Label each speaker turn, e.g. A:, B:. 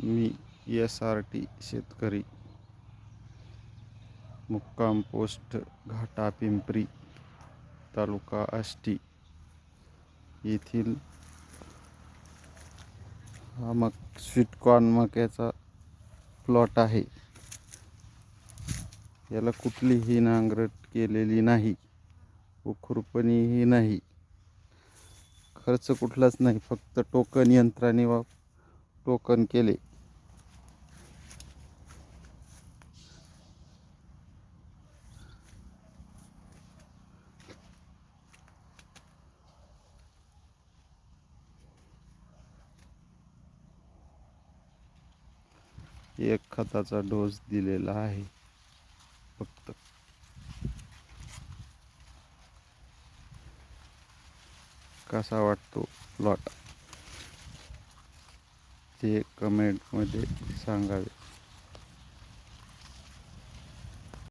A: मी SRT शेतकरी, मुक्काम post घाटा पिंपरी, तालुका आष्टी येथील हा स्वीटकॉर्न मक्याचा प्लॉट आहे. याला कुठलीही नांगरट केलेली नाही व खुरपणीही नाही. खर्च कुठलाच नाही, फक्त टोकन यंत्राने टोकन केले. एक खताचा डोस दिलेला आहे फक्त. कसा वाटतो प्लॉट ते कमेंटमध्ये सांगावे.